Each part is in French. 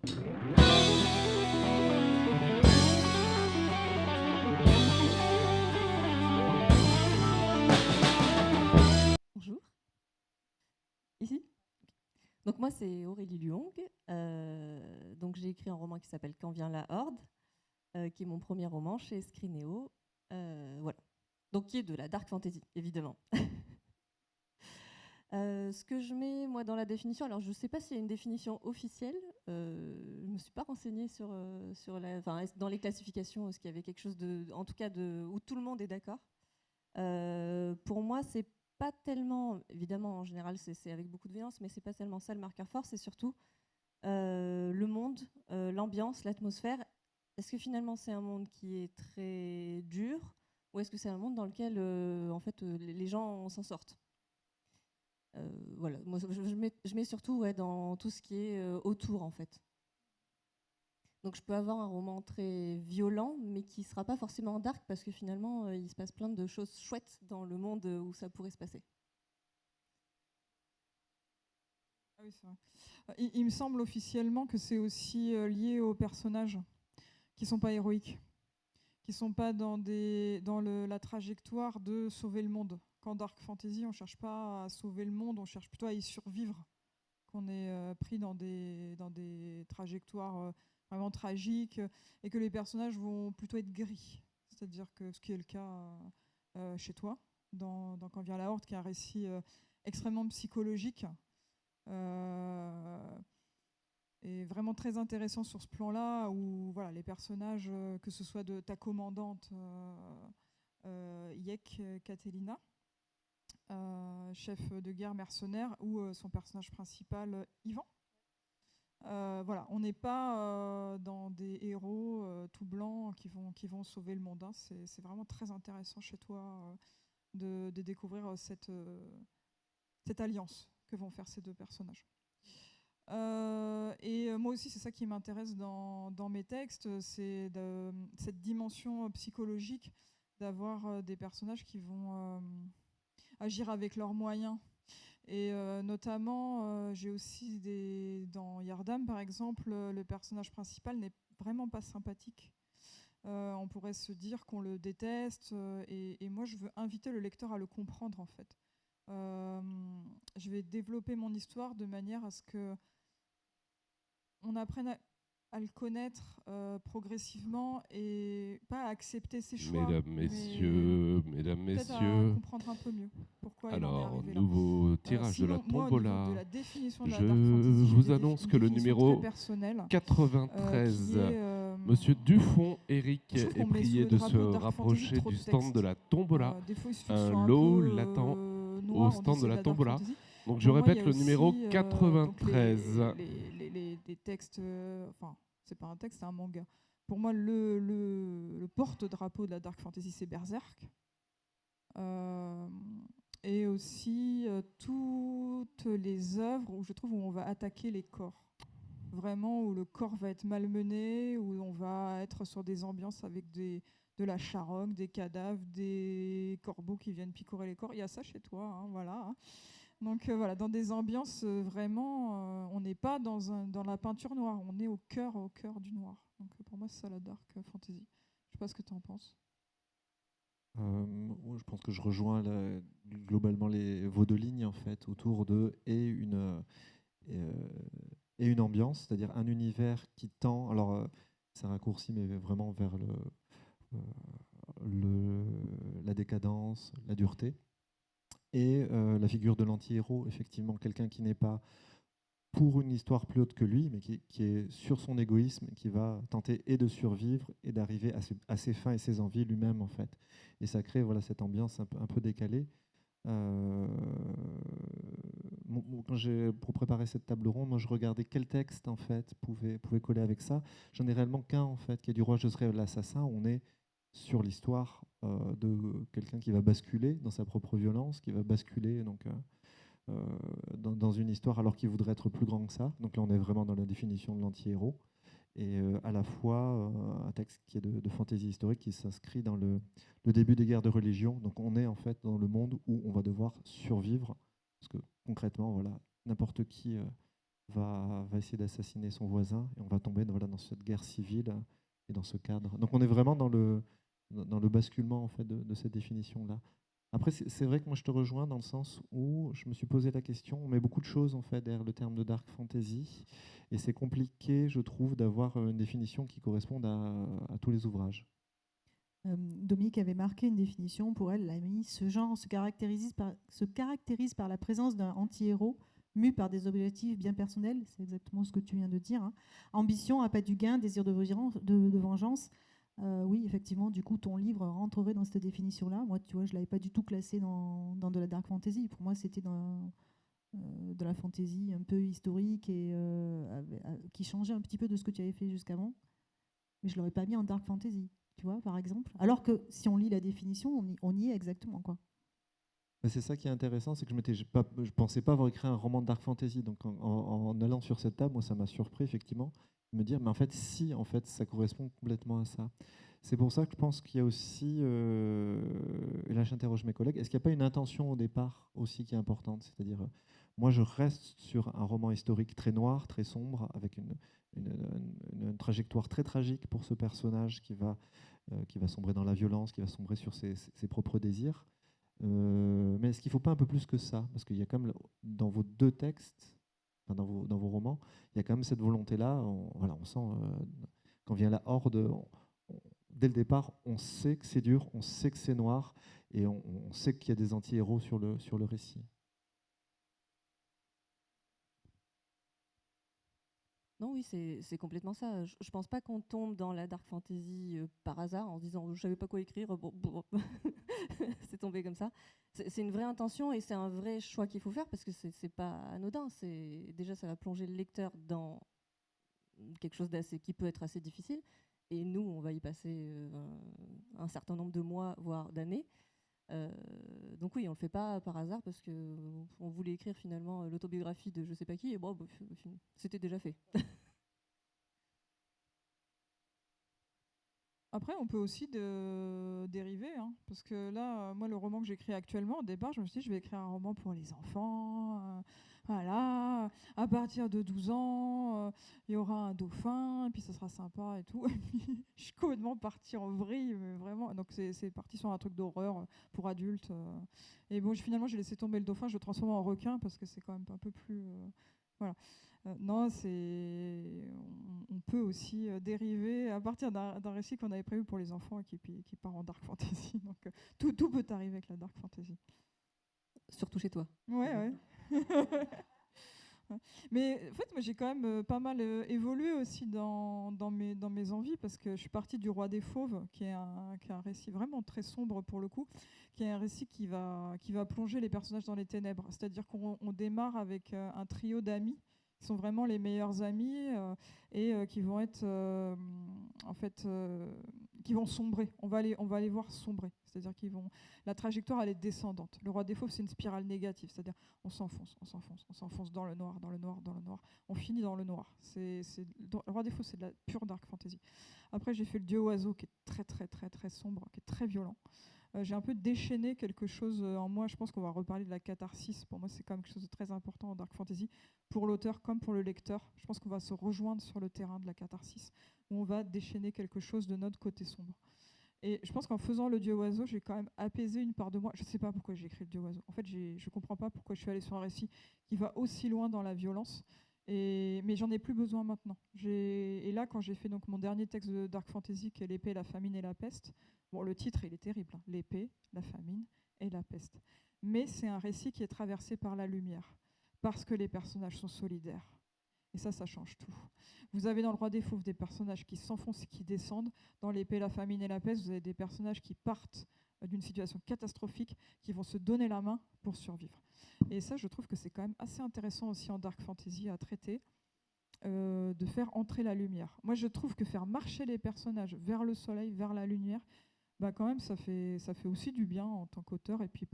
Bonjour. Ici. Donc moi c'est Aurélie Luong. Donc j'ai écrit un roman qui s'appelle Quand vient la Horde, qui est mon premier roman chez Scrinéo. Voilà. Donc qui est de la dark fantasy, évidemment. Ce que je mets moi dans la définition, alors je ne sais pas s'il y a une définition officielle. Je ne me suis pas renseignée dans les classifications, est-ce qu'il y avait quelque chose en tout cas où tout le monde est d'accord. Pour moi, c'est pas tellement, évidemment, en général, c'est avec beaucoup de violence, mais c'est pas tellement ça le marqueur fort, c'est surtout le monde, l'ambiance, l'atmosphère. Est-ce que finalement c'est un monde qui est très dur, ou est-ce que c'est un monde dans lequel en fait, les gens s'en sortent? Voilà, moi je mets surtout dans tout ce qui est autour en fait. Donc je peux avoir un roman très violent, mais qui ne sera pas forcément dark, parce que finalement, il se passe plein de choses chouettes dans le monde où ça pourrait se passer. Ah oui, c'est vrai. Il me semble officiellement que c'est aussi lié aux personnages qui ne sont pas héroïques, qui ne sont pas dans la trajectoire de sauver le monde. Qu'en Dark Fantasy, on ne cherche pas à sauver le monde, on cherche plutôt à y survivre. Qu'on est pris dans des trajectoires vraiment tragiques et que les personnages vont plutôt être gris. C'est-à-dire que ce qui est le cas chez toi, dans Quand vient la Horde, qui est un récit extrêmement psychologique, et vraiment très intéressant sur ce plan-là, où voilà, les personnages, que ce soit de ta commandante Yek Catelina, chef de guerre mercenaire, ou son personnage principal Ivan. Voilà, on n'est pas dans des héros tout blancs qui vont sauver le monde. Hein. C'est vraiment très intéressant chez toi de découvrir cette alliance que vont faire ces deux personnages. Moi aussi, c'est ça qui m'intéresse dans mes textes, c'est cette dimension psychologique, d'avoir des personnages qui vont agir avec leurs moyens. Et notamment, j'ai aussi dans Yardam, par exemple, le personnage principal n'est vraiment pas sympathique. On pourrait se dire qu'on le déteste, et moi, je veux inviter le lecteur à le comprendre, en fait. Je vais développer mon histoire de manière à ce que on apprenne à le connaître progressivement, et pas à accepter ses choix, Mesdames, peut-être à messieurs, comprendre un peu mieux pourquoi il en est alors, arrivé là. nouveau tirage de la Sinon, moi, au niveau de tombola. la définition de la Je dark fantasy, j'ai vous annonce une que le définition très numéro personnelle, 93, qui est... Monsieur Dufont Eric, je trouve est qu'on met sous prié le de se drapeau de dark fantasy rapprocher trop du de stand de texte. la tombola. Des fois, il suffit que ce Un soit un lot peu l'attend au noir, on stand dit de c'est de la la dark tombola. fantasy. Donc je Pour moi, il y répète a le numéro aussi 93. des textes... Enfin, c'est pas un texte, c'est un manga. Pour moi, le porte-drapeau de la dark fantasy, c'est Berserk. Et aussi toutes les œuvres où je trouve où on va attaquer les corps. Vraiment, où le corps va être malmené, où on va être sur des ambiances avec de la charogne, des cadavres, des corbeaux qui viennent picorer les corps. Il y a ça chez toi, hein, voilà. Hein. Donc voilà, dans des ambiances vraiment, on n'est pas dans la peinture noire, on est au cœur du noir. Donc pour moi, c'est ça la dark fantasy. Je sais pas ce que tu en penses. Je pense que je rejoins globalement vos deux lignes en fait autour de euh, et une ambiance, c'est-à-dire un univers qui tend. Alors c'est un raccourci, mais vraiment vers la décadence, la dureté, et la figure de l'anti-héros, effectivement, quelqu'un qui n'est pas pour une histoire plus haute que lui, mais qui est sur son égoïsme, qui va tenter et de survivre et d'arriver à ses fins et ses envies lui-même, en fait. Et ça crée voilà, cette ambiance un peu décalée. Pour préparer cette table ronde, moi je regardais quel texte en fait pouvait coller avec ça. J'en ai réellement qu'un en fait, qui est du Roi Je serai l'assassin. On est sur l'histoire de quelqu'un qui va basculer dans sa propre violence, qui va basculer donc dans une histoire alors qu'il voudrait être plus grand que ça. Donc là, on est vraiment dans la définition de l'anti-héros. Et à la fois un texte qui est de fantaisie historique qui s'inscrit dans le début des guerres de religion. Donc on est en fait dans le monde où on va devoir survivre. Parce que concrètement, voilà, n'importe qui va essayer d'assassiner son voisin et on va tomber voilà, dans cette guerre civile et dans ce cadre. Donc on est vraiment dans le basculement en fait, de cette définition-là. Après, c'est vrai que moi je te rejoins dans le sens où je me suis posé la question, on met beaucoup de choses en fait derrière le terme de dark fantasy et c'est compliqué, je trouve, d'avoir une définition qui corresponde à tous les ouvrages. Dominique avait marqué une définition pour elle, elle a mis ce genre se caractérise par la présence d'un anti-héros mu par des objectifs bien personnels, c'est exactement ce que tu viens de dire, hein. Ambition, appât du gain, désir de vengeance. Oui, effectivement, du coup, ton livre rentrerait dans cette définition-là. Moi, tu vois, je ne l'avais pas du tout classé dans de la dark fantasy. Pour moi, c'était de la fantasy un peu historique et qui changeait un petit peu de ce que tu avais fait jusqu'avant. Mais je ne l'aurais pas mis en dark fantasy, tu vois, par exemple. Alors que si on lit la définition, on y est exactement, quoi. C'est ça qui est intéressant, c'est que je pensais pas avoir écrit un roman de dark fantasy. Donc en allant sur cette table, moi, ça m'a surpris effectivement de me dire, mais en fait, si, en fait, ça correspond complètement à ça. C'est pour ça que je pense qu'il y a aussi, et là j'interroge mes collègues, est-ce qu'il n'y a pas une intention au départ aussi qui est importante? C'est-à-dire, moi je reste sur un roman historique très noir, très sombre, avec une trajectoire très tragique pour ce personnage qui va sombrer dans la violence, qui va sombrer sur ses propres désirs. Mais est-ce qu'il ne faut pas un peu plus que ça? Parce qu'il y a quand même, dans vos deux textes, enfin dans vos romans, il y a quand même cette volonté-là. Voilà, on sent, quand vient la horde, dès le départ, on sait que c'est dur, on sait que c'est noir, et on sait qu'il y a des anti-héros sur le récit. Non, oui, c'est complètement ça. Je pense pas qu'on tombe dans la dark fantasy par hasard en se disant je savais pas quoi écrire, bon. C'est tombé comme ça. C'est une vraie intention et c'est un vrai choix qu'il faut faire parce que c'est pas anodin. Déjà ça va plonger le lecteur dans quelque chose qui peut être assez difficile et nous on va y passer un certain nombre de mois voire d'années. Donc oui, on le fait pas par hasard parce que on voulait écrire finalement l'autobiographie de je sais pas qui et bon, c'était déjà fait. Après, on peut aussi dériver, hein, parce que là, moi, le roman que j'écris actuellement, au départ, je me suis dit, je vais écrire un roman pour les enfants. Voilà, à partir de 12 ans, il y aura un dauphin, et puis ça sera sympa et tout. Et puis, je suis complètement partie en vrille, mais vraiment. Donc, c'est parti sur un truc d'horreur pour adultes. Et bon, finalement, j'ai laissé tomber le dauphin, je le transforme en requin, parce que c'est quand même un peu plus... voilà. Non, on peut aussi dériver à partir d'un récit qu'on avait prévu pour les enfants et qui part en dark fantasy. Donc tout peut arriver avec la dark fantasy. Surtout chez toi. Ouais. Mais en fait, moi j'ai quand même pas mal évolué aussi dans mes envies parce que je suis partie du Roi des Fauves, qui est un récit vraiment très sombre pour le coup, qui est un récit qui va plonger les personnages dans les ténèbres. C'est-à-dire qu'on démarre avec un trio d'amis qui sont vraiment les meilleurs amis et qui vont être en fait qui vont sombrer. On va les voir sombrer. C'est-à-dire la trajectoire elle est descendante. Le Roi des Fauves c'est une spirale négative, c'est-à-dire on s'enfonce dans le noir, dans le noir, dans le noir. On finit dans le noir. Le Roi des Fauves c'est de la pure dark fantasy. Après j'ai fait le Dieu oiseau qui est très très très très sombre, qui est très violent. J'ai un peu déchaîné quelque chose en moi. Je pense qu'on va reparler de la catharsis. Pour moi, c'est quand même quelque chose de très important en dark fantasy, pour l'auteur comme pour le lecteur. Je pense qu'on va se rejoindre sur le terrain de la catharsis, où on va déchaîner quelque chose de notre côté sombre. Et je pense qu'en faisant le Dieu oiseau, j'ai quand même apaisé une part de moi. Je ne sais pas pourquoi j'ai écrit le Dieu oiseau. En fait, je ne comprends pas pourquoi je suis allée sur un récit qui va aussi loin dans la violence. Mais j'en ai plus besoin maintenant. Et là, quand j'ai fait donc mon dernier texte de dark fantasy, qui est l'épée, la famine et la peste, bon, le titre, il est terrible, hein. L'épée, la famine et la peste. Mais c'est un récit qui est traversé par la lumière, parce que les personnages sont solidaires. Et ça change tout. Vous avez dans Le Roi des Fauves des personnages qui s'enfoncent et qui descendent. Dans l'épée, la famine et la peste, vous avez des personnages qui partent d'une situation catastrophique, qui vont se donner la main pour survivre. Et ça, je trouve que c'est quand même assez intéressant aussi en dark fantasy à traiter, de faire entrer la lumière. Moi, je trouve que faire marcher les personnages vers le soleil, vers la lumière, bah quand même, ça fait aussi du bien en tant qu'auteur et puis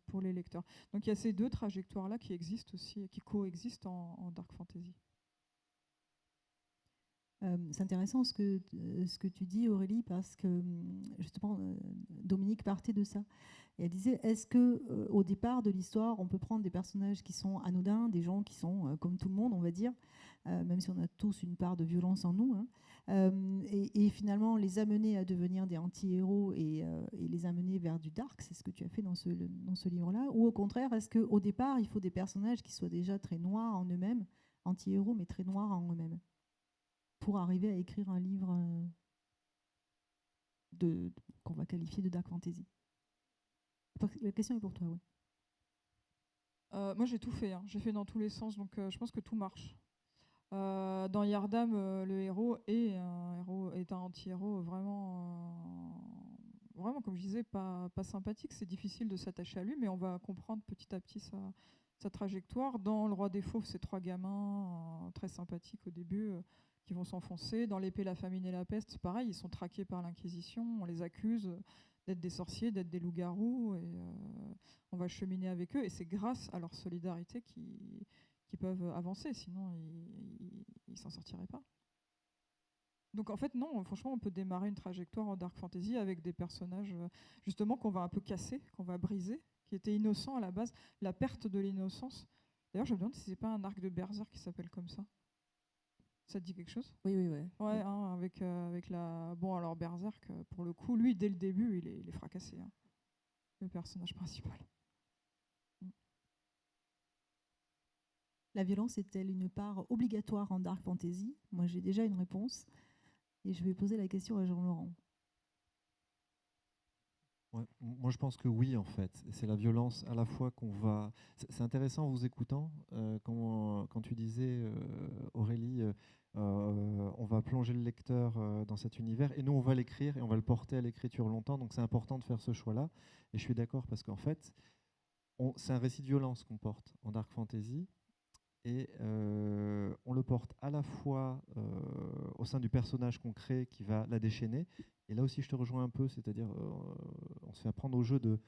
pour les lecteurs. Donc il y a ces deux trajectoires-là qui existent aussi, qui coexistent en dark fantasy. C'est intéressant ce que tu dis, Aurélie, parce que justement, Dominique partait de ça. Et elle disait, est-ce que au départ de l'histoire, on peut prendre des personnages qui sont anodins, des gens qui sont comme tout le monde, on va dire, même si on a tous une part de violence en nous, hein, et finalement les amener à devenir des anti-héros et les amener vers du dark, c'est ce que tu as fait dans ce livre-là, ou au contraire, est-ce qu'au départ, il faut des personnages qui soient déjà très noirs en eux-mêmes, anti-héros, mais très noirs en eux-mêmes, pour arriver à écrire un livre qu'on va qualifier de dark fantasy? La question est pour toi, oui. Moi, j'ai tout fait. J'ai fait dans tous les sens, donc je pense que tout marche. Dans Yardam, le héros est un anti-héros vraiment, vraiment, comme je disais, pas sympathique. C'est difficile de s'attacher à lui, mais on va comprendre petit à petit sa trajectoire. Dans Le Roi des Fauves, c'est 3 gamins très sympathiques au début qui vont s'enfoncer. Dans L'Épée, la famine et la peste, c'est pareil, ils sont traqués par l'Inquisition, on les accuse d'être des sorciers, d'être des loups-garous, et on va cheminer avec eux, et c'est grâce à leur solidarité qui peuvent avancer, sinon ils s'en sortiraient pas. Donc en fait, non, franchement, on peut démarrer une trajectoire en dark fantasy avec des personnages justement qu'on va un peu casser, qu'on va briser, qui étaient innocents à la base, la perte de l'innocence. D'ailleurs, je me demande si c'est pas un arc de Berserk qui s'appelle comme ça. Ça te dit quelque chose? Oui. Ouais, avec la... Bon, alors Berserk, pour le coup, lui, dès le début, il est fracassé, le personnage principal. La violence est-elle une part obligatoire en dark fantasy? Moi, j'ai déjà une réponse et je vais poser la question à Jean-Laurent. Ouais, moi, je pense que oui, en fait. C'est la violence à la fois qu'on va... C'est intéressant en vous écoutant, quand tu disais, Aurélie, on va plonger le lecteur dans cet univers, et nous, on va l'écrire et on va le porter à l'écriture longtemps. Donc, c'est important de faire ce choix-là. Et je suis d'accord parce qu'en fait, c'est un récit de violence qu'on porte en dark fantasy. Et on le porte à la fois au sein du personnage qu'on crée qui va la déchaîner. Et là aussi, je te rejoins un peu, c'est-à-dire on se fait apprendre au jeu de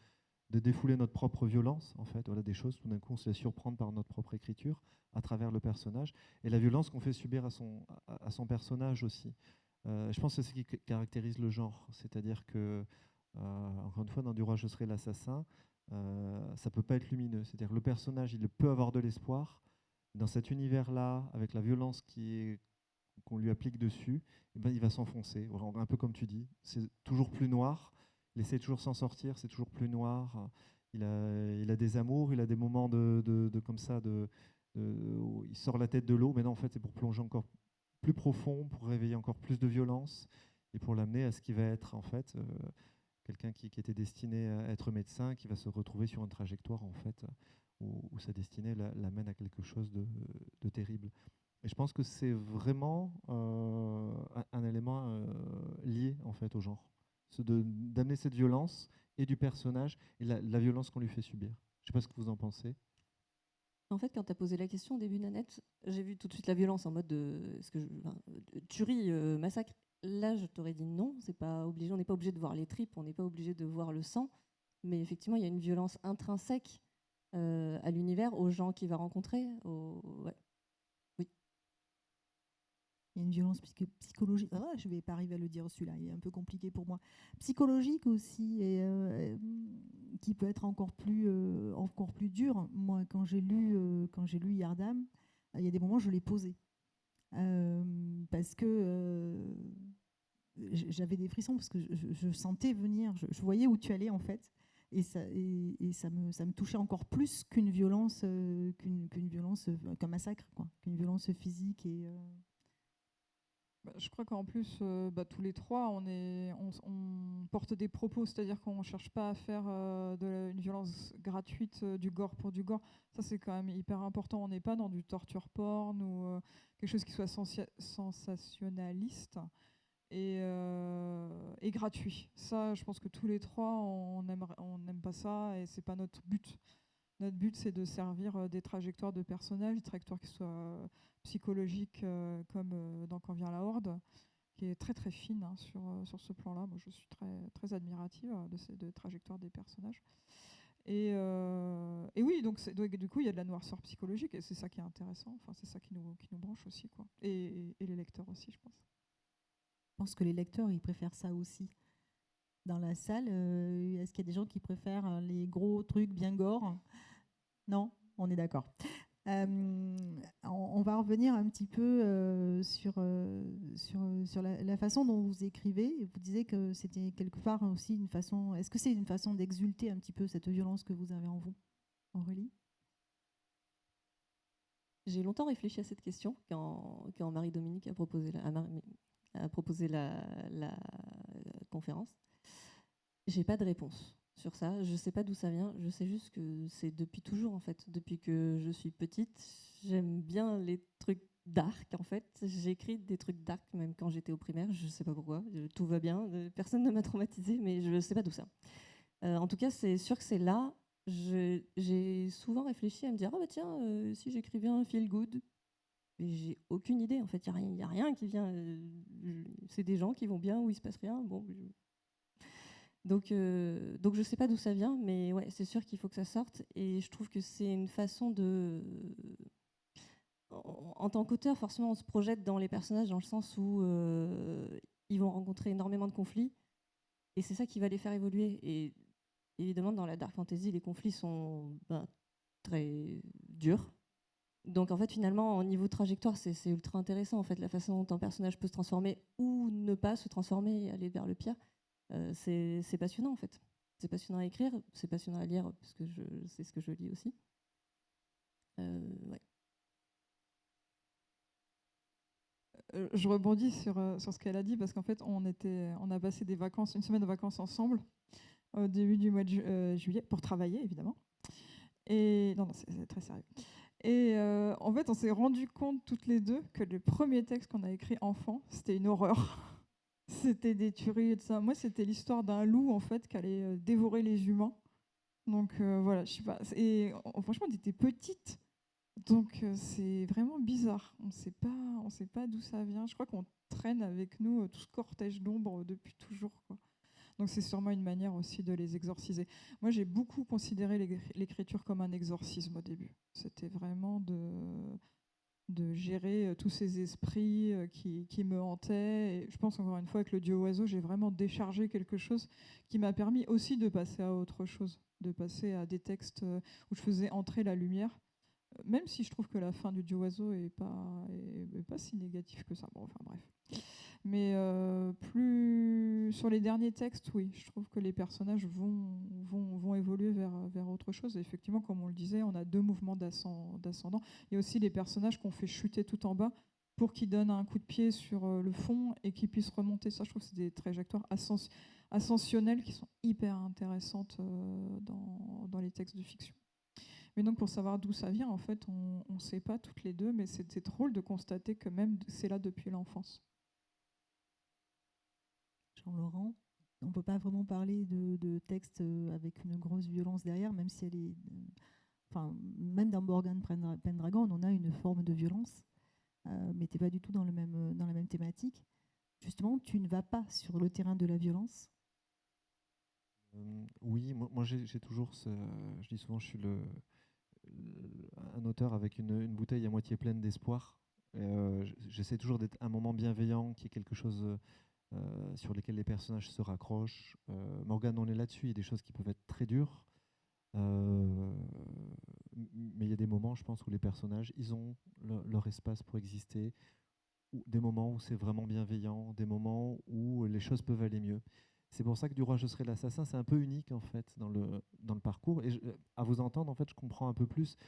défouler notre propre violence, en fait. Voilà, des choses, tout d'un coup, on se laisse surprendre par notre propre écriture à travers le personnage. Et la violence qu'on fait subir à son personnage aussi. Je pense que c'est ce qui caractérise le genre. C'est-à-dire que, encore une fois, dans Du Roi, je serai l'assassin, ça ne peut pas être lumineux. C'est-à-dire que le personnage, il peut avoir de l'espoir. Dans cet univers-là, avec la violence qu'on lui applique dessus, eh ben, il va s'enfoncer. Un peu comme tu dis, c'est toujours plus noir. Il essaie toujours de s'en sortir, c'est toujours plus noir. Il a des amours, il a des moments comme ça, où il sort la tête de l'eau. Mais non, en fait, c'est pour plonger encore plus profond, pour réveiller encore plus de violence et pour l'amener à ce qui va être, en fait, quelqu'un qui était destiné à être médecin, qui va se retrouver sur une trajectoire, en fait, où sa destinée l'amène à quelque chose de terrible. Et je pense que c'est vraiment un élément lié, en fait, au genre. D'amener cette violence et du personnage et la violence qu'on lui fait subir. Je ne sais pas ce que vous en pensez. En fait, quand tu as posé la question au début, Nanette, j'ai vu tout de suite la violence en mode tuerie, massacre. Là, je t'aurais dit non, c'est pas obligé, on n'est pas obligé de voir les tripes, on n'est pas obligé de voir le sang, mais effectivement, il y a une violence intrinsèque à l'univers, aux gens qu'il va rencontrer. Ouais. Oui. Il y a une violence psychologique. Ah, je ne vais pas arriver à le dire celui-là, il est un peu compliqué pour moi. Psychologique aussi, et qui peut être encore plus dur. Moi, quand j'ai lu Yardam, il y a des moments où je l'ai posé. Parce que j'avais des frissons, parce que je sentais venir, je voyais où tu allais en fait. Et ça me touchait encore plus qu'une violence, qu'un massacre, quoi, qu'une violence physique. Je crois qu'en plus, tous les trois, on porte des propos, c'est-à-dire qu'on ne cherche pas à faire une violence gratuite, du gore pour du gore. Ça, c'est quand même hyper important. On n'est pas dans du torture porn ou quelque chose qui soit sensationnaliste et gratuit. Ça, je pense que tous les trois, on n'aime pas ça et c'est pas notre but. Notre but, c'est de servir des trajectoires de personnages, des trajectoires qui soient psychologiques, comme dans Quand vient la Horde, qui est très très fine sur ce plan-là. Moi, je suis très, très admirative de ces trajectoires des personnages. Et oui, donc du coup, il y a de la noirceur psychologique, et c'est ça qui est intéressant. Enfin, c'est ça qui nous branche aussi, quoi. Et les lecteurs aussi, je pense. Je pense que les lecteurs, ils préfèrent ça aussi. Dans la salle, est-ce qu'il y a des gens qui préfèrent les gros trucs bien gore? Non, on est d'accord. On va revenir un petit peu sur la façon dont vous écrivez. Vous disiez que c'était quelque part aussi une façon. Est-ce que c'est une façon d'exulter un petit peu cette violence que vous avez en vous, Aurélie? J'ai longtemps réfléchi à cette question quand Marie-Dominique a proposé la conférence. J'ai pas de réponse sur ça. Je sais pas d'où ça vient. Je sais juste que c'est depuis toujours, en fait. Depuis que je suis petite, j'aime bien les trucs dark, en fait. J'écris des trucs dark, même quand j'étais au primaire. Je sais pas pourquoi. Tout va bien. Personne ne m'a traumatisée, mais je sais pas d'où ça. En tout cas, c'est sûr que c'est là. J'ai souvent réfléchi à me dire, ah bah tiens, si j'écrivais un feel good. Mais j'ai aucune idée, en fait. Il n'y a rien qui vient. C'est des gens qui vont bien où il se passe rien. Bon, donc je sais pas d'où ça vient, mais ouais, c'est sûr qu'il faut que ça sorte. Et je trouve que c'est une façon de... En tant qu'auteur, forcément, on se projette dans les personnages dans le sens où ils vont rencontrer énormément de conflits. Et c'est ça qui va les faire évoluer. Et évidemment, dans la dark fantasy, les conflits sont très durs. Donc en fait, finalement, au niveau trajectoire, c'est ultra intéressant. En fait, la façon dont un personnage peut se transformer ou ne pas se transformer et aller vers le pire. C'est passionnant en fait. C'est passionnant à écrire, c'est passionnant à lire parce que c'est ce que je lis aussi. Ouais. Je rebondis sur ce qu'elle a dit parce qu'en fait, on a passé une semaine de vacances ensemble au début du mois de juillet pour travailler évidemment. Et non, c'est très sérieux. Et en fait, on s'est rendu compte toutes les deux que le premier texte qu'on a écrit enfant, c'était une horreur. C'était des tueries et tout ça. Moi, c'était l'histoire d'un loup en fait qui allait dévorer les humains. Donc voilà, je sais pas. Et franchement, on était petites, donc c'est vraiment bizarre. On sait pas d'où ça vient. Je crois qu'on traîne avec nous tout ce cortège d'ombre depuis toujours, quoi. Donc c'est sûrement une manière aussi de les exorciser. Moi, j'ai beaucoup considéré l'écriture comme un exorcisme au début. C'était vraiment de gérer tous ces esprits qui me hantaient. Et je pense encore une fois avec le Dieu oiseau, j'ai vraiment déchargé quelque chose qui m'a permis aussi de passer à autre chose, de passer à des textes où je faisais entrer la lumière, même si je trouve que la fin du Dieu oiseau est pas si négative que ça. Bon, enfin bref. Mais plus sur les derniers textes, oui, je trouve que les personnages vont évoluer vers autre chose. Et effectivement, comme on le disait, on a deux mouvements d'ascendant. Il y a aussi les personnages qu'on fait chuter tout en bas pour qu'ils donnent un coup de pied sur le fond et qu'ils puissent remonter. Ça, je trouve que c'est des trajectoires ascensionnelles qui sont hyper intéressantes dans les textes de fiction. Mais donc, pour savoir d'où ça vient, en fait, on ne sait pas toutes les deux, mais c'est drôle de constater que même c'est là depuis l'enfance. Jean-Laurent, on ne peut pas vraiment parler de texte avec une grosse violence derrière, même si elle est... Enfin, même dans Morgan Pendragon, on en a une forme de violence, mais tu n'es pas du tout dans la même thématique. Justement, tu ne vas pas sur le terrain de la violence. Oui, moi j'ai toujours je dis souvent, je suis un auteur avec une bouteille à moitié pleine d'espoir. J'essaie toujours d'être un moment bienveillant, qui est quelque chose sur lesquels les personnages se raccrochent. Morgane, on est là-dessus, il y a des choses qui peuvent être très dures. Mais il y a des moments, je pense, où les personnages, ils ont leur espace pour exister. Des moments où c'est vraiment bienveillant, des moments où les choses peuvent aller mieux. C'est pour ça que Du roi je serai l'assassin, c'est un peu unique en fait dans le parcours. Et à vous entendre, en fait, je comprends un peu plus.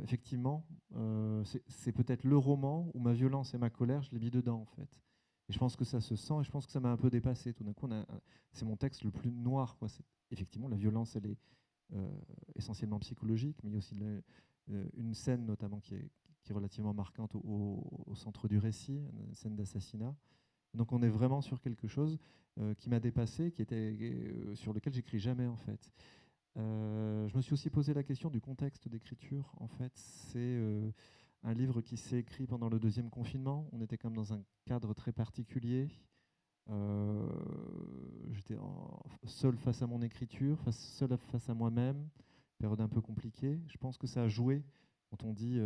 Effectivement, c'est peut-être le roman où ma violence et ma colère, je l'ai mis dedans en fait. Et je pense que ça se sent et je pense que ça m'a un peu dépassé. Tout d'un coup, c'est mon texte le plus noir, quoi. Effectivement, la violence, elle est essentiellement psychologique, mais il y a aussi une scène notamment qui est relativement marquante au centre du récit, une scène d'assassinat. Donc on est vraiment sur quelque chose qui m'a dépassé, sur lequel j'écris jamais en fait. Je me suis aussi posé la question du contexte d'écriture. En fait, c'est un livre qui s'est écrit pendant le deuxième confinement. On était quand même dans un cadre très particulier. J'étais seul face à mon écriture, seul face à moi-même, période un peu compliquée. Je pense que ça a joué quand on dit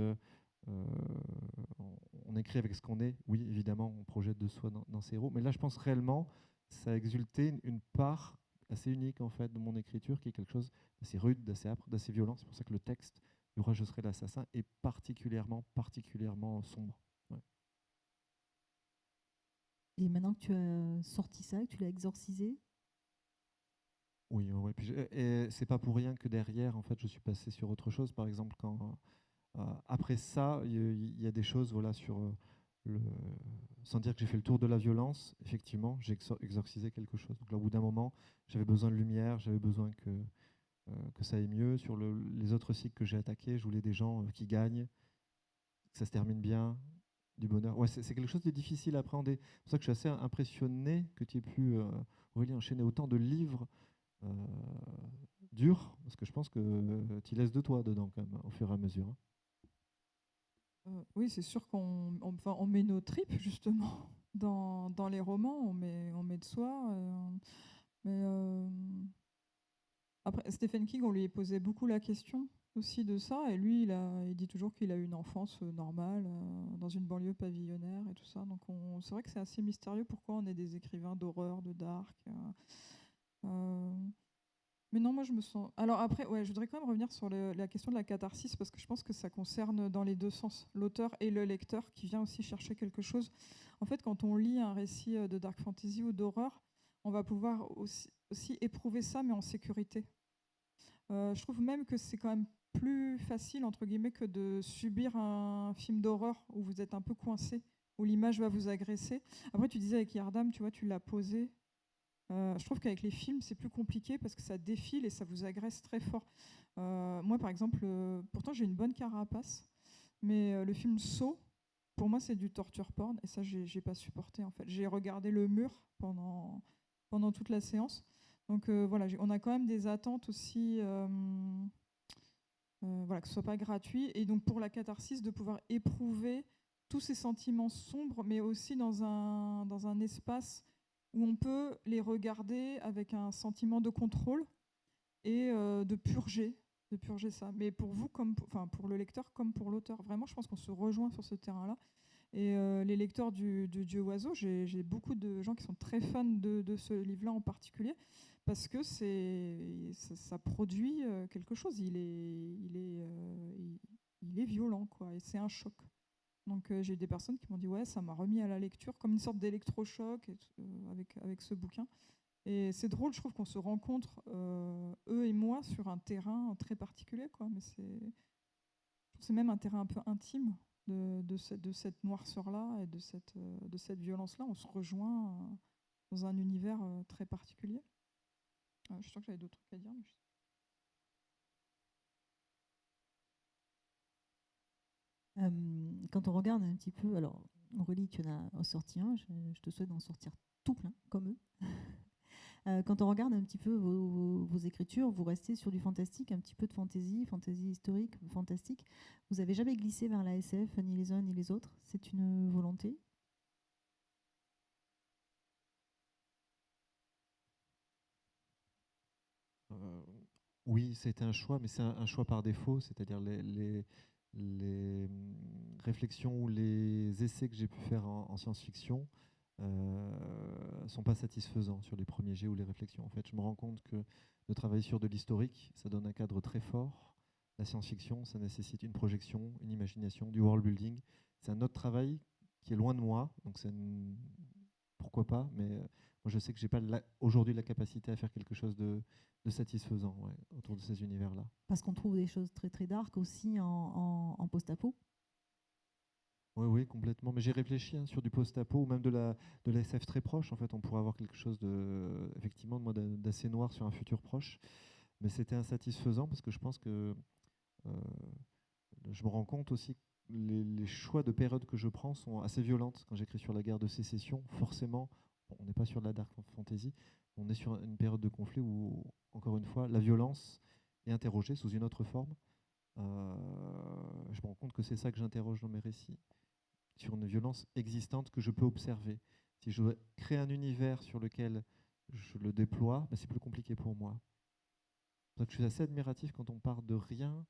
on écrit avec ce qu'on est. Oui, évidemment, on projette de soi dans ses héros. Mais là, je pense réellement, ça a exulté une part assez unique en fait de mon écriture, qui est quelque chose d'assez rude, d'assez âpre, d'assez violent. C'est pour ça que le texte du Roi, je serai l'assassin est particulièrement sombre. Ouais. Et maintenant que tu as sorti ça, que tu l'as exorcisé, Oui, ouais. Puis et c'est pas pour rien que derrière, en fait, je suis passé sur autre chose. Par exemple, quand après ça, il y a des choses, voilà, sur le, sans dire que j'ai fait le tour de la violence. Effectivement, j'ai exorcisé quelque chose. Donc là, au bout d'un moment, j'avais besoin de lumière, j'avais besoin que ça aille mieux. Sur les autres cycles que j'ai attaqués, je voulais des gens qui gagnent, que ça se termine bien, du bonheur. Ouais, c'est quelque chose de difficile à appréhender. C'est pour ça que je suis assez impressionné que tu aies pu, Aurélie, enchaîner autant de livres euh, durs, parce que je pense que tu laisses de toi dedans, quand même, au fur et à mesure. Hein. Oui, c'est sûr enfin, on met nos tripes, justement, dans les romans, on met de soi. Mais après, Stephen King, on lui posait beaucoup la question aussi de ça, et lui, il dit toujours qu'il a eu une enfance normale, dans une banlieue pavillonnaire et tout ça. Donc c'est vrai que c'est assez mystérieux pourquoi on est des écrivains d'horreur, de dark. Euh, mais non, moi je me sens. Alors après, ouais, je voudrais quand même revenir sur la question de la catharsis parce que je pense que ça concerne dans les deux sens, l'auteur et le lecteur qui vient aussi chercher quelque chose. En fait, quand on lit un récit de dark fantasy ou d'horreur, on va pouvoir aussi éprouver ça, mais en sécurité. Je trouve même que c'est quand même plus facile, entre guillemets, que de subir un film d'horreur où vous êtes un peu coincé, où l'image va vous agresser. Après, tu disais avec Yardam, tu vois, tu l'as posé. Je trouve qu'avec les films, c'est plus compliqué parce que ça défile et ça vous agresse très fort. Moi, par exemple, pourtant j'ai une bonne carapace, mais le film Saw, pour moi, c'est du torture porn et ça, j'ai pas supporté en fait. J'ai regardé le mur pendant toute la séance. Donc voilà, on a quand même des attentes aussi, voilà, que ce soit pas gratuit et donc pour la catharsis de pouvoir éprouver tous ces sentiments sombres, mais aussi dans un espace où on peut les regarder avec un sentiment de contrôle et de purger ça. Mais pour vous, enfin pour le lecteur comme pour l'auteur, vraiment, je pense qu'on se rejoint sur ce terrain-là. Et les lecteurs du Dieu Oiseau, j'ai beaucoup de gens qui sont très fans de ce livre-là en particulier, parce que ça produit quelque chose. Il est violent, quoi, et c'est un choc. Donc j'ai eu des personnes qui m'ont dit ouais, ça m'a remis à la lecture comme une sorte d'électrochoc avec ce bouquin. Et c'est drôle, je trouve qu'on se rencontre eux et moi sur un terrain très particulier, quoi. Mais c'est même un terrain un peu intime de cette noirceur-là et de cette violence-là. On se rejoint dans un univers très particulier. Je suis sûre que j'avais d'autres trucs à dire. quand on regarde un petit peu, alors Aurélie, tu en as sorti un, je te souhaite d'en sortir tout plein, comme eux. Quand on regarde un petit peu vos écritures, vous restez sur du fantastique, un petit peu de fantaisie historique, fantastique. Vous n'avez jamais glissé vers la SF, ni les uns ni les autres. C'est une volonté? Oui, c'était un choix, mais c'est un choix par défaut, c'est-à-dire les réflexions ou les essais que j'ai pu faire en science-fiction sont pas satisfaisants sur les premiers jets ou les réflexions. En fait, je me rends compte que de travailler sur de l'historique, ça donne un cadre très fort. La science-fiction, ça nécessite une projection, une imagination, du world building. C'est un autre travail qui est loin de moi, donc pourquoi pas, mais moi je sais que j'ai pas aujourd'hui la capacité à faire quelque chose de satisfaisant autour de ces univers-là. Parce qu'on trouve des choses très très dark aussi en post-apo. Oui, oui, complètement. Mais j'ai réfléchi sur du post-apo ou même de la SF très proche. En fait, on pourrait avoir quelque chose effectivement, d'assez noir sur un futur proche. Mais c'était insatisfaisant parce que je pense que je me rends compte aussi que les choix de période que je prends sont assez violentes. Quand j'écris sur la guerre de sécession, forcément, on n'est pas sur de la dark fantasy, on est sur une période de conflit où, encore une fois, la violence est interrogée sous une autre forme. Je me rends compte que c'est ça que j'interroge dans mes récits, sur une violence existante que je peux observer. Si je dois créer un univers sur lequel je le déploie, c'est plus compliqué pour moi. Donc je suis assez admiratif quand on part de rien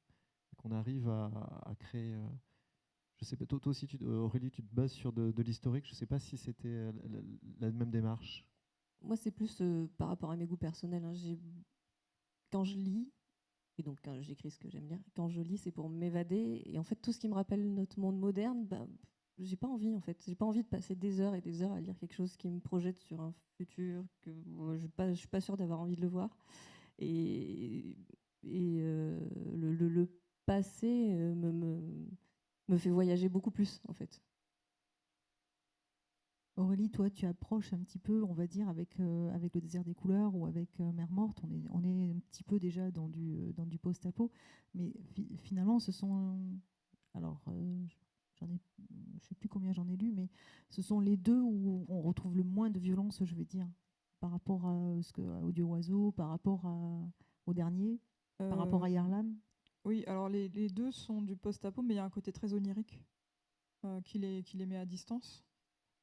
et qu'on arrive à créer. Je sais pas, toi aussi, Aurélie, tu te bases sur de l'historique. Je ne sais pas si c'était la même démarche. Moi, c'est plus par rapport à mes goûts personnels, hein. Quand je lis, et donc quand j'écris ce que j'aime lire, quand je lis, c'est pour m'évader. Et en fait, tout ce qui me rappelle notre monde moderne, j'ai pas envie, en fait. J'ai pas envie de passer des heures et des heures à lire quelque chose qui me projette sur un futur que je suis pas sûre d'avoir envie de le voir. Et le passé me fait voyager beaucoup plus, en fait. Aurélie, toi, tu approches un petit peu, on va dire, avec le désert des couleurs ou avec Mer Morte. On est un petit peu déjà dans du post-apo. Mais finalement, ce sont... Alors, je ne sais plus combien j'en ai lu, mais ce sont les deux où on retrouve le moins de violence, je vais dire, par rapport au Dieu oiseau, par rapport au dernier, par rapport à Yarlam. Oui, alors les deux sont du post-apo, mais il y a un côté très onirique qui les met à distance.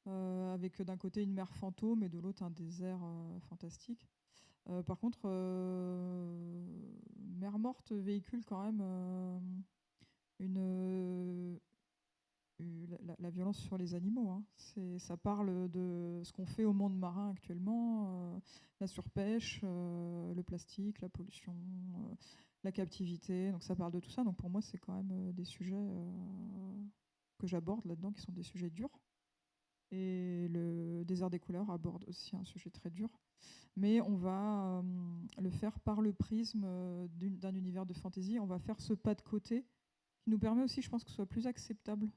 Avec d'un côté une mer fantôme et de l'autre un désert fantastique. Par contre, Mer Morte véhicule quand même la violence sur les animaux, hein. Ça parle de ce qu'on fait au monde marin actuellement, la surpêche, le plastique, la pollution, la captivité. Donc ça parle de tout ça. Donc pour moi, c'est quand même des sujets que j'aborde là-dedans qui sont des sujets durs. Et le désert des couleurs aborde aussi un sujet très dur. Mais on va le faire par le prisme d'un univers de fantasy. On va faire ce pas de côté qui nous permet aussi, je pense, que ce soit plus acceptable.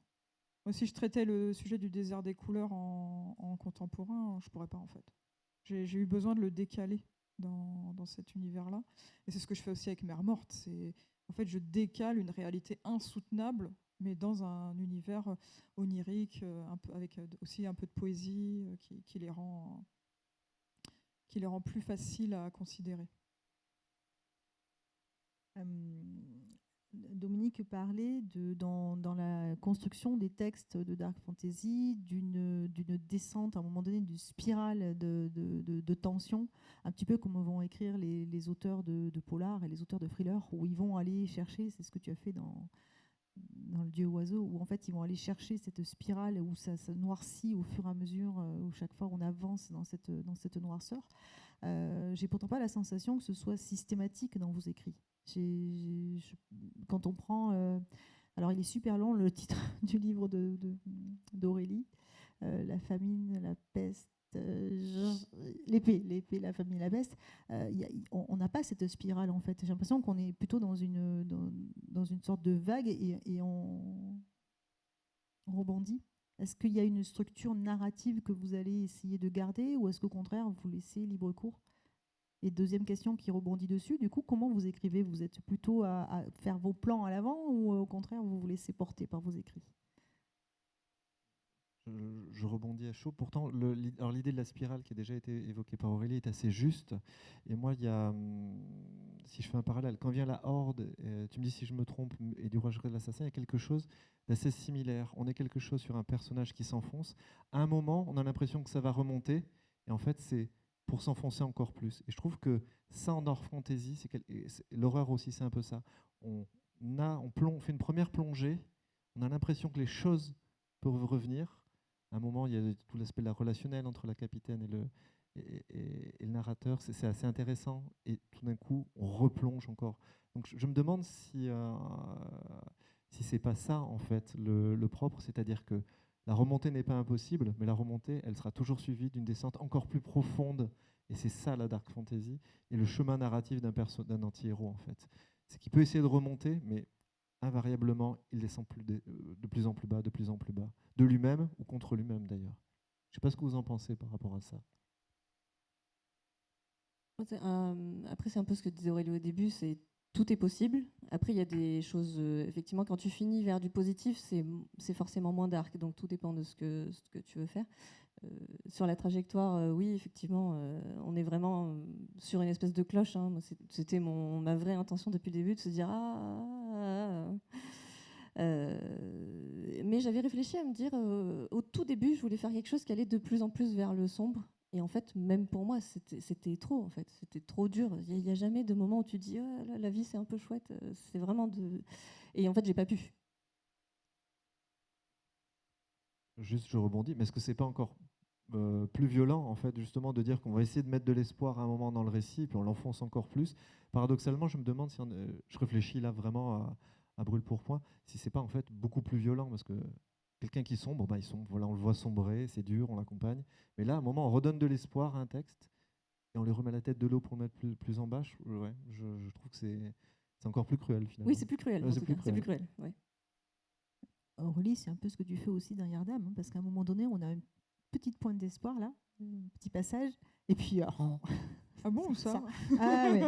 Moi, si je traitais le sujet du désert des couleurs en contemporain, je pourrais pas en fait. J'ai eu besoin de le décaler dans cet univers-là. Et c'est ce que je fais aussi avec Mer Morte. En fait, je décale une réalité insoutenable, mais dans un univers onirique, avec aussi un peu de poésie qui les rend plus faciles à considérer. Dominique parlait dans la construction des textes de Dark Fantasy d'une descente à un moment donné, d'une spirale de tension, un petit peu comme vont écrire les auteurs de polar et les auteurs de thriller, où ils vont aller chercher, c'est ce que tu as fait dans le Dieu oiseau, où en fait ils vont aller chercher cette spirale où ça noircit au fur et à mesure, où chaque fois on avance dans cette noirceur. J'ai pourtant pas la sensation que ce soit systématique dans vos écrits. Quand on prend... alors il est super long le titre du livre d'Aurélie, La famine, la peste, l'épée, la famine, la peste. On n'a pas cette spirale en fait. J'ai l'impression qu'on est plutôt dans une sorte de vague et on rebondit. Est-ce qu'il y a une structure narrative que vous allez essayer de garder ou est-ce qu'au contraire vous laissez libre cours? Et deuxième question qui rebondit dessus, du coup, comment vous écrivez? Vous êtes plutôt à faire vos plans à l'avant ou au contraire vous vous laissez porter par vos écrits? Je rebondis à chaud. Pourtant, alors l'idée de la spirale qui a déjà été évoquée par Aurélie est assez juste. Et moi, il y a, si je fais un parallèle, quand vient la Horde, tu me dis si je me trompe, et du Roi de l'Assassin, il y a quelque chose d'assez similaire. On est quelque chose sur un personnage qui s'enfonce. À un moment, on a l'impression que ça va remonter. Et en fait, c'est pour s'enfoncer encore plus. Et je trouve que ça, en Dark Fantasy, l'horreur aussi, c'est un peu ça. On fait une première plongée. On a l'impression que les choses peuvent revenir. À un moment, il y a tout l'aspect relationnel entre la capitaine et le narrateur. C'est assez intéressant. Et tout d'un coup, on replonge encore. Donc, je me demande si c'est pas ça, en fait, le propre. C'est-à-dire que la remontée n'est pas impossible, mais la remontée, elle sera toujours suivie d'une descente encore plus profonde. Et c'est ça, la Dark Fantasy. Et le chemin narratif d'un anti-héros, en fait. C'est qu'il peut essayer de remonter, mais invariablement, il descend de plus en plus bas, de plus en plus bas, de lui-même ou contre lui-même d'ailleurs. Je ne sais pas ce que vous en pensez par rapport à ça. Après, c'est un peu ce que disait Aurélie au début, c'est tout est possible. Après, il y a des choses, effectivement, quand tu finis vers du positif, c'est forcément moins dark, donc tout dépend de ce que tu veux faire. Sur la trajectoire, oui, effectivement, on est vraiment sur une espèce de cloche, hein. C'était ma vraie intention depuis le début de se dire Mais j'avais réfléchi à me dire, au tout début, je voulais faire quelque chose qui allait de plus en plus vers le sombre. Et en fait, même pour moi, c'était trop, en fait. C'était trop dur. Il n'y a jamais de moment où tu dis, oh, la vie, c'est un peu chouette. C'est vraiment de... Et en fait, j'ai pas pu. Juste, je rebondis, mais est-ce que c'est pas encore plus violent, en fait, justement, de dire qu'on va essayer de mettre de l'espoir à un moment dans le récit, puis on l'enfonce encore plus. Paradoxalement, je me demande si je réfléchis là vraiment à brûle-pourpoint, si c'est pas en fait beaucoup plus violent, parce que quelqu'un qui sombre, bah, il sombre, voilà, on le voit sombrer, c'est dur, on l'accompagne. Mais là, à un moment, on redonne de l'espoir à un texte et on lui remet la tête de l'eau pour le mettre plus en bas. Ouais, je trouve que c'est encore plus cruel finalement. Oui, c'est plus cruel. Ouais, En c'est tout plus cas. C'est cruel. plus cruel. Ouais. Aurélie, c'est un peu ce que tu fais aussi dans Yardam, hein, parce qu'à un moment donné, on a une petite pointe d'espoir là, un petit passage, et puis Ah bon, ça Ah ouais.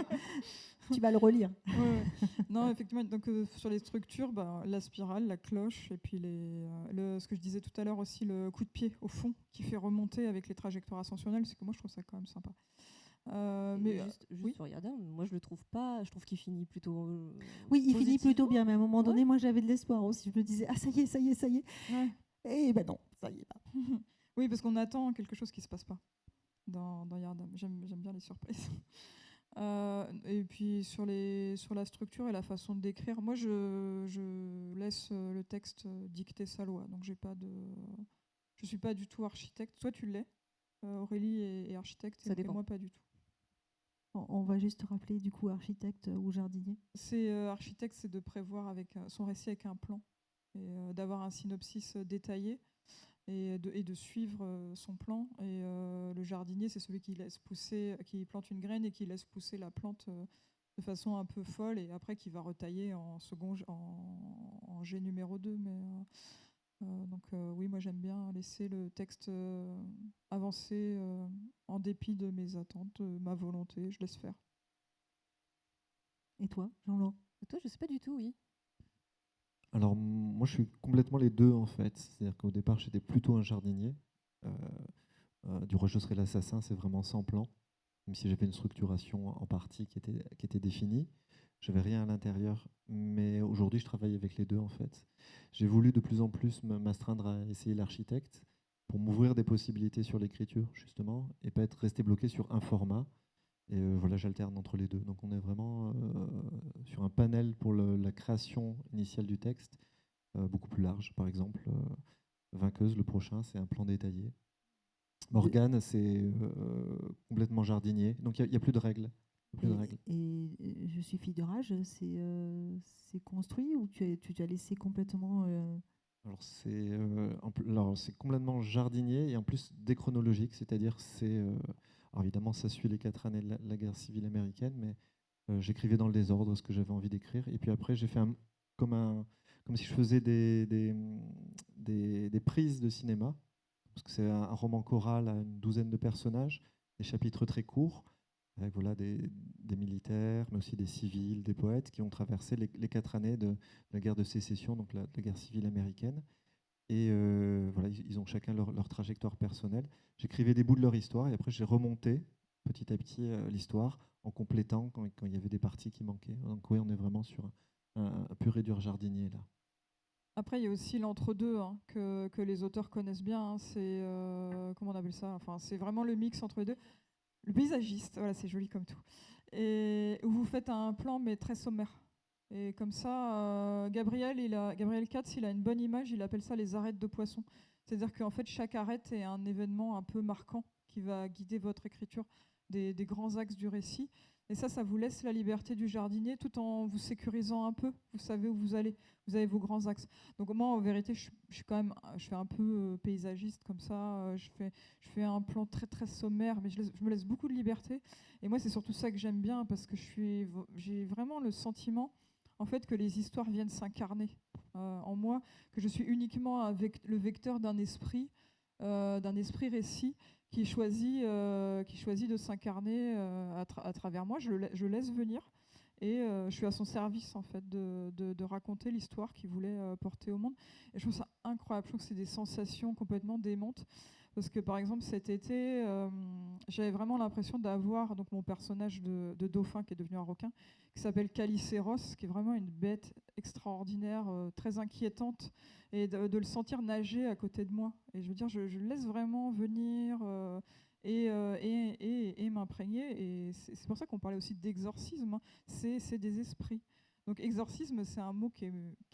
Tu vas le relire. Ouais. Non, effectivement. Donc sur les structures, bah, la spirale, la cloche, et puis ce que je disais tout à l'heure aussi, le coup de pied au fond qui fait remonter avec les trajectoires ascensionnelles, c'est que moi je trouve ça quand même sympa. Mais Juste oui. sur Yardam, moi je le trouve pas. Je trouve qu'il finit plutôt. Oui, il finit positivement. plutôt bien, mais à un moment donné, Ouais. moi j'avais de l'espoir aussi. Je me disais, ah ça y est, ça y est, ça y est. Ouais. Et ben non, ça y est pas. Oui, parce qu'on attend quelque chose qui se passe pas dans Yardam. J'aime bien les surprises. Et puis sur la structure et la façon de décrire, moi je laisse le texte dicter sa loi. Donc je suis pas du tout architecte. Toi tu l'es, Aurélie est architecte Ça et dépend. moi pas du tout. On va juste rappeler du coup architecte ou jardinier. C'est architecte, c'est de prévoir avec son récit avec un plan et d'avoir un synopsis détaillé et de suivre son plan. Et le jardinier, c'est celui qui laisse pousser, qui plante une graine et qui laisse pousser la plante de façon un peu folle et après qui va retailler en second en G numéro 2. Mais donc oui, moi j'aime bien laisser le texte avancer en dépit de mes attentes, de ma volonté, je laisse faire. Et toi, Jean-Laurent? Et toi, je sais pas du tout, oui. Alors, moi, je suis complètement les deux, en fait. C'est-à-dire qu'au départ, j'étais plutôt un jardinier. Du Roi, je serais l'assassin, c'est vraiment sans plan. Même si j'avais une structuration en partie qui était définie. Je n'avais rien à l'intérieur. Mais aujourd'hui, je travaille avec les deux, en fait. J'ai voulu de plus en plus m'astreindre à essayer l'architecte pour m'ouvrir des possibilités sur l'écriture, justement, et pas être resté bloqué sur un format. Et voilà, j'alterne entre les deux. Donc on est vraiment sur un panel pour la création initiale du texte, beaucoup plus large. Par exemple, Vainqueuse, le prochain, c'est un plan détaillé. Morgane, c'est complètement jardinier. Donc il n'y a plus de règles. Plus de règles. Et Je suis fille de rage, c'est construit ou tu as laissé complètement Alors c'est complètement jardinier et en plus déchronologique, c'est-à-dire alors évidemment ça suit les 4 années de la guerre civile américaine, mais j'écrivais dans le désordre ce que j'avais envie d'écrire et puis après j'ai fait comme si je faisais des prises de cinéma parce que c'est un roman choral à une douzaine de personnages, des chapitres très courts avec voilà des militaires, mais aussi des civils, des poètes qui ont traversé les 4 années de la guerre de sécession, donc la guerre civile américaine. Et voilà, ils ont chacun leur trajectoire personnelle. J'écrivais des bouts de leur histoire et après j'ai remonté petit à petit l'histoire en complétant quand il y avait des parties qui manquaient. Donc oui, on est vraiment sur un pur et dur jardinier là. Après, il y a aussi l'entre-deux hein, que les auteurs connaissent bien. Hein, c'est comment on appelle ça? Enfin, c'est vraiment le mix entre les deux. Le paysagiste, voilà, c'est joli comme tout. Et où vous faites un plan mais très sommaire. Et comme ça, Gabriel Katz, il a une bonne image. Il appelle ça les arêtes de poisson. C'est-à-dire qu'en fait, chaque arête est un événement un peu marquant qui va guider votre écriture des grands axes du récit. Et ça vous laisse la liberté du jardinier tout en vous sécurisant un peu. Vous savez où vous allez. Vous avez vos grands axes. Donc moi, en vérité, je fais un peu paysagiste comme ça. Je fais un plan très très sommaire, mais je me laisse beaucoup de liberté. Et moi, c'est surtout ça que j'aime bien parce que j'ai vraiment le sentiment, en fait, que les histoires viennent s'incarner en moi, que je suis uniquement le vecteur d'un esprit récit qui choisit de s'incarner à travers moi. Je laisse venir et je suis à son service en fait de raconter l'histoire qu'il voulait porter au monde. Et je trouve ça incroyable. Je trouve que c'est des sensations complètement démentes Parce que par exemple cet été, j'avais vraiment l'impression d'avoir donc mon personnage de dauphin qui est devenu un requin, qui s'appelle Calicéros, qui est vraiment une bête extraordinaire, très inquiétante, et de le sentir nager à côté de moi. Et je veux dire, je le laisse vraiment venir et m'imprégner. Et c'est pour ça qu'on parlait aussi d'exorcisme, hein. C'est des esprits. Donc exorcisme, c'est un mot qui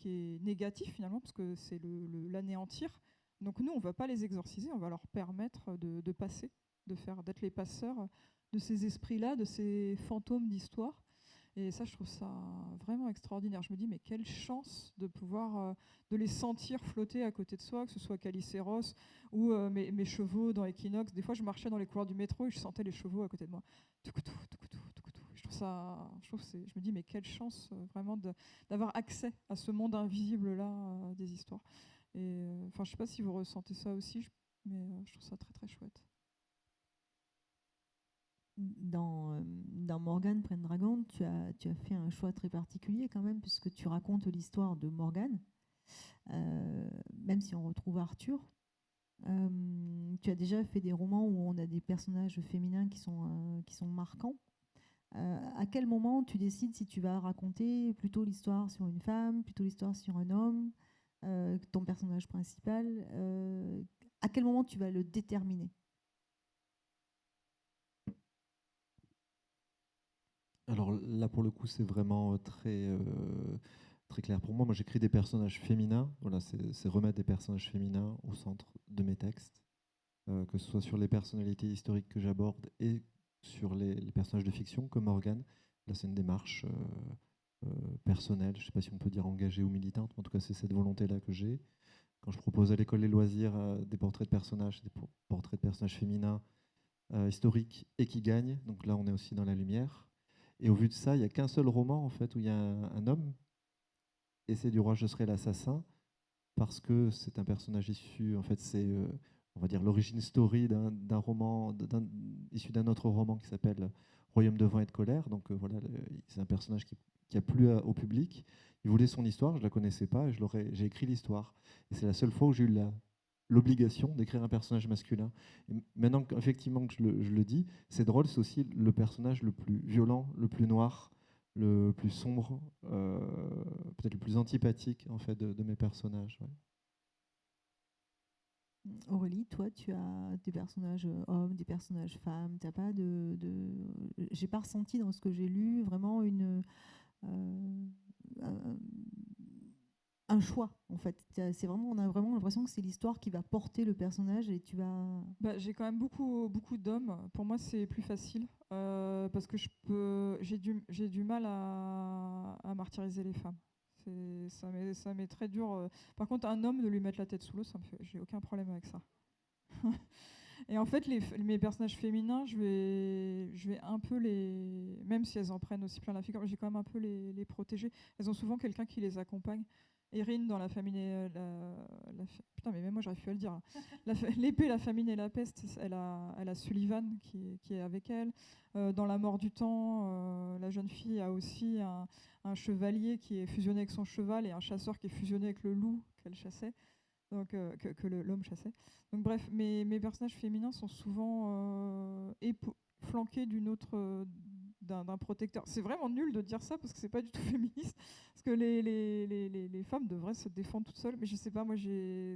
est négatif finalement, parce que c'est l'anéantir. Donc nous, on ne va pas les exorciser, on va leur permettre de passer, d'être les passeurs de ces esprits-là, de ces fantômes d'histoire. Et ça, je trouve ça vraiment extraordinaire. Je me dis, mais quelle chance de pouvoir de les sentir flotter à côté de soi, que ce soit Calicéros ou mes chevaux dans Equinox. Des fois, je marchais dans les couloirs du métro et je sentais les chevaux à côté de moi. Tukutu, tukutu, tukutu. Je me dis, mais quelle chance vraiment d'avoir accès à ce monde invisible-là des histoires. Et enfin, je sais pas si vous ressentez ça aussi, mais je trouve ça très très chouette. Dans Morgane Pendragon, tu as fait un choix très particulier quand même, puisque tu racontes l'histoire de Morgane, même si on retrouve Arthur. Tu as déjà fait des romans où on a des personnages féminins qui sont marquants. À quel moment tu décides si tu vas raconter plutôt l'histoire sur une femme, plutôt l'histoire sur un homme, ton personnage principal, à quel moment tu vas le déterminer? Alors là, pour le coup, c'est vraiment très clair pour moi. Moi, j'écris des personnages féminins. Voilà, c'est remettre des personnages féminins au centre de mes textes, que ce soit sur les personnalités historiques que j'aborde et sur les personnages de fiction, comme Morgane. Là, c'est une démarche personnelle, je ne sais pas si on peut dire engagée ou militante, mais en tout cas, c'est cette volonté-là que j'ai. Quand je propose à l'école des loisirs des portraits de personnages féminins historiques et qui gagnent, donc là, on est aussi dans la lumière. Et au vu de ça, il n'y a qu'un seul roman en fait où il y a un homme, et c'est Du roi je serai l'assassin, parce que c'est un personnage issu, en fait, c'est on va dire l'origine story d'un roman issu d'un autre roman qui s'appelle Royaume de vent et de colère. Donc voilà, c'est un personnage qui a plu au public. Il voulait son histoire, je ne la connaissais pas, et j'ai écrit l'histoire. Et c'est la seule fois où j'ai eu l'obligation d'écrire un personnage masculin. Et maintenant, effectivement, que je le dis, c'est drôle, c'est aussi le personnage le plus violent, le plus noir, le plus sombre, peut-être le plus antipathique en fait de mes personnages. Ouais. Aurélie, toi, tu as des personnages hommes, des personnages femmes. T'as pas j'ai pas ressenti dans ce que j'ai lu vraiment un choix en fait. C'est vraiment, on a vraiment l'impression que c'est l'histoire qui va porter le personnage et tu vas. J'ai quand même beaucoup d'hommes. Pour moi, c'est plus facile parce que j'ai du mal à martyriser les femmes. Ça m'est très dur. Par contre, un homme, de lui mettre la tête sous l'eau, j'ai aucun problème avec ça. Et en fait, mes personnages féminins, je vais un peu même si elles en prennent aussi plein la figure, j'ai quand même un peu les protéger. Elles ont souvent quelqu'un qui les accompagne. Erin dans la famine putain, mais même moi j'arrive plus à le dire. L'épée, la famine et la peste, elle a Sullivan qui est avec elle. Dans La mort du temps, la jeune fille a aussi un chevalier qui est fusionné avec son cheval et un chasseur qui est fusionné avec le loup qu'elle chassait, donc que l'homme chassait. Donc bref, mes personnages féminins sont souvent flanqués d'un protecteur. C'est vraiment nul de dire ça parce que c'est pas du tout féministe, parce que les femmes devraient se défendre toutes seules, mais je sais pas, moi je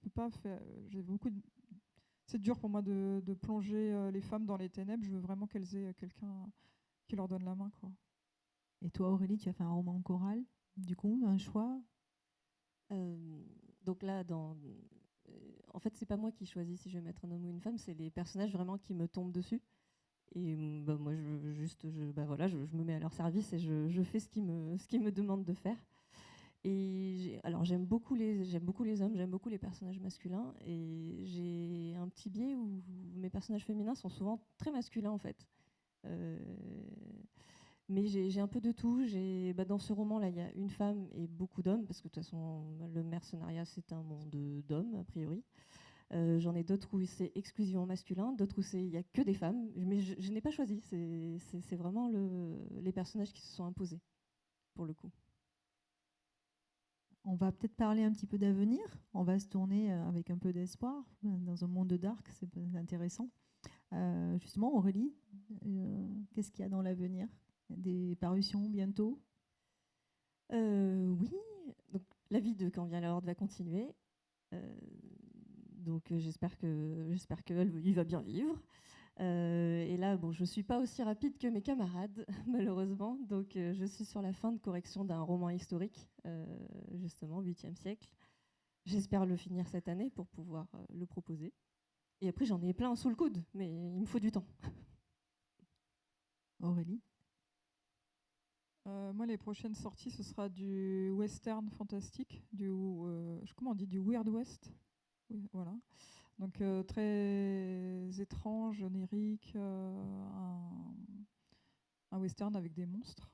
peux pas faire, c'est dur pour moi de plonger les femmes dans les ténèbres. Je veux vraiment qu'elles aient quelqu'un qui leur donne la main, quoi. Et toi, Aurélie, tu as fait un roman choral, du coup, un choix? Donc là, en fait, c'est pas moi qui choisis si je vais mettre un homme ou une femme, c'est les personnages vraiment qui me tombent dessus. Et moi, je me mets à leur service et je fais ce qu'ils me demandent de faire. Et alors j'aime beaucoup les hommes, j'aime beaucoup les personnages masculins, et j'ai un petit biais où mes personnages féminins sont souvent très masculins en fait. Mais j'ai un peu de tout. Dans ce roman-là, il y a une femme et beaucoup d'hommes, parce que de toute façon, le mercenariat, c'est un monde d'hommes, a priori. J'en ai d'autres où c'est exclusivement masculin, d'autres où il n'y a que des femmes. Mais je n'ai pas choisi. C'est vraiment les personnages qui se sont imposés, pour le coup. On va peut-être parler un petit peu d'avenir. On va se tourner avec un peu d'espoir dans un monde dark, c'est intéressant. Justement, Aurélie, qu'est-ce qu'il y a dans l'avenir? Des parutions bientôt? Oui, donc la vie de Quand vient la Horde va continuer. Donc j'espère qu'il va bien vivre. Et là, bon, je ne suis pas aussi rapide que mes camarades, malheureusement. Donc je suis sur la fin de correction d'un roman historique, justement, 8e siècle. J'espère le finir cette année pour pouvoir le proposer. Et après, j'en ai plein sous le coude, mais il me faut du temps. Aurélie? Moi, les prochaines sorties, ce sera du western fantastique, comment on dit, du Weird West. Oui, voilà. Donc très étrange, onirique, un western avec des monstres.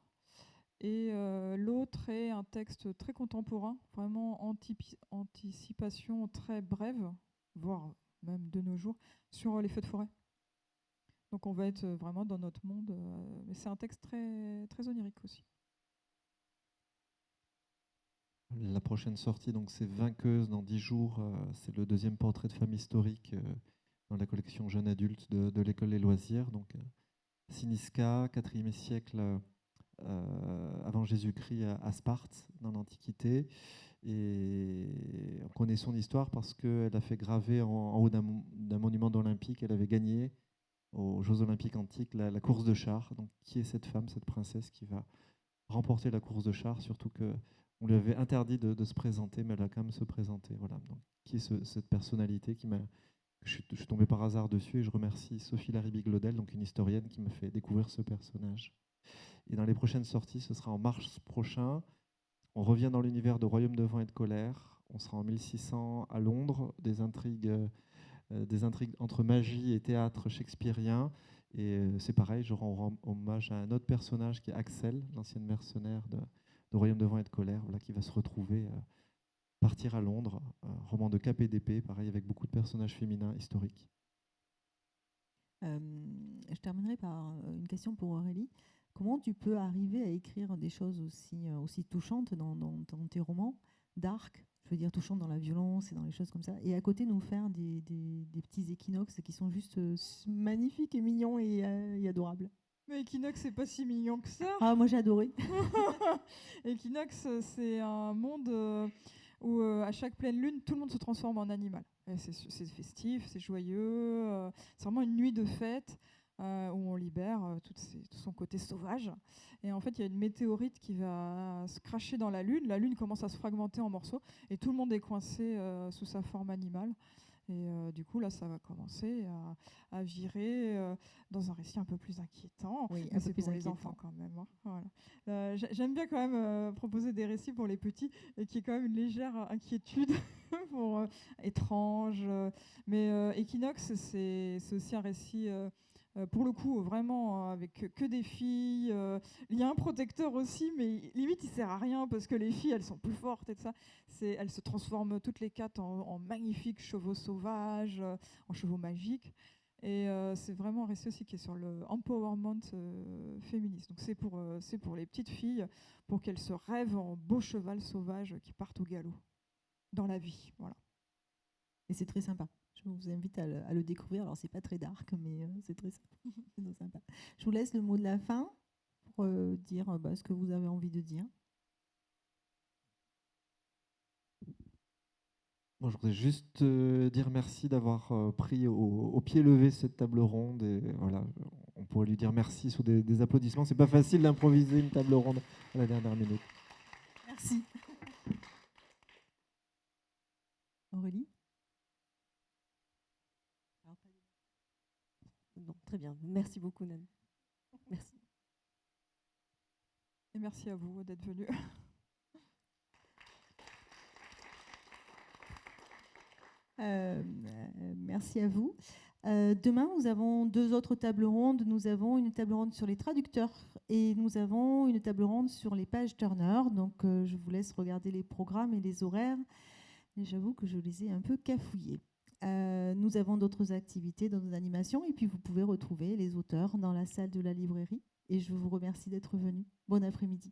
Et l'autre est un texte très contemporain, vraiment anticipation très brève, voire même de nos jours, sur les feux de forêt. Donc on va être vraiment dans notre monde, mais c'est un texte très, très onirique aussi. La prochaine sortie, donc, c'est Vainqueuse dans 10 jours. C'est le 2e portrait de femme historique dans la collection Jeunes Adultes de l'École des Loisirs. Donc, Cynisca, 4e siècle avant Jésus-Christ à Sparte, dans l'Antiquité. Et on connaît son histoire parce qu'elle a fait graver en haut d'un monument olympique. Elle avait gagné aux Jeux Olympiques antiques la course de chars. Donc, qui est cette femme, cette princesse qui va remporter la course de chars, surtout qu'on lui avait interdit de se présenter, mais elle a quand même se présenter. Voilà. Donc, qui est cette personnalité je suis tombé par hasard dessus, et je remercie Sophie Laribi-Glodel, donc une historienne qui m'a fait découvrir ce personnage. Et dans les prochaines sorties, ce sera en mars prochain. On revient dans l'univers de Royaume de vent et de colère. On sera en 1600 à Londres, des intrigues entre magie et théâtre shakespearien. Et c'est pareil, je rends hommage à un autre personnage qui est Axel, l'ancienne mercenaire de Royaume de vent et de colère, voilà, qui va se retrouver, partir à Londres. Roman de cap et d'épée, pareil, avec beaucoup de personnages féminins historiques. Je terminerai par une question pour Aurélie. Comment tu peux arriver à écrire des choses aussi touchantes dans tes romans, dark, je veux dire touchantes dans la violence et dans les choses comme ça, et à côté nous faire des petits équinoxes qui sont juste magnifiques et mignons et adorables? Mais Equinox, c'est pas si mignon que ça. Ah, moi j'ai adoré. Equinox, c'est un monde où à chaque pleine lune, tout le monde se transforme en animal. C'est festif, c'est joyeux, c'est vraiment une nuit de fête où on libère tout son côté sauvage. Et en fait, il y a une météorite qui va se cracher dans la lune commence à se fragmenter en morceaux et tout le monde est coincé sous sa forme animale. Et du coup, là, ça va commencer à virer dans un récit un peu plus inquiétant. Oui, mais un c'est peu plus pour les inquiétant. enfants quand même. Hein. Voilà. J'aime bien quand même proposer des récits pour les petits et qui est quand même une légère inquiétude pour étrange. Mais Equinox, c'est aussi un récit. Pour le coup, vraiment, avec que des filles. Il y a un protecteur aussi, mais limite, il sert à rien parce que les filles, elles sont plus fortes et tout ça. Elles se transforment toutes les quatre en magnifiques chevaux sauvages, en chevaux magiques. Et c'est vraiment un récit aussi qui est sur le empowerment féministe. Donc c'est pour les petites filles, pour qu'elles se rêvent en beau cheval sauvage qui partent au galop dans la vie. Voilà. Et c'est très sympa. Je vous invite à le découvrir. Alors, c'est pas très dark, mais c'est très sympa. Je vous laisse le mot de la fin pour dire ce que vous avez envie de dire. Moi, je voudrais juste dire merci d'avoir pris au pied levé cette table ronde. Et voilà, on pourrait lui dire merci sous des applaudissements. C'est pas facile d'improviser une table ronde à la dernière minute. Merci. Aurélie? Non, très bien. Merci beaucoup, Nan. Merci. Et merci à vous d'être venus. Merci à vous. Demain, nous avons 2 autres tables rondes. Nous avons une table ronde sur les traducteurs et nous avons une table ronde sur les pages Turner. Donc, je vous laisse regarder les programmes et les horaires. Et j'avoue que je les ai un peu cafouillés. Nous avons d'autres activités, d'autres animations. Et puis, vous pouvez retrouver les auteurs dans la salle de la librairie. Et je vous remercie d'être venus. Bon après-midi.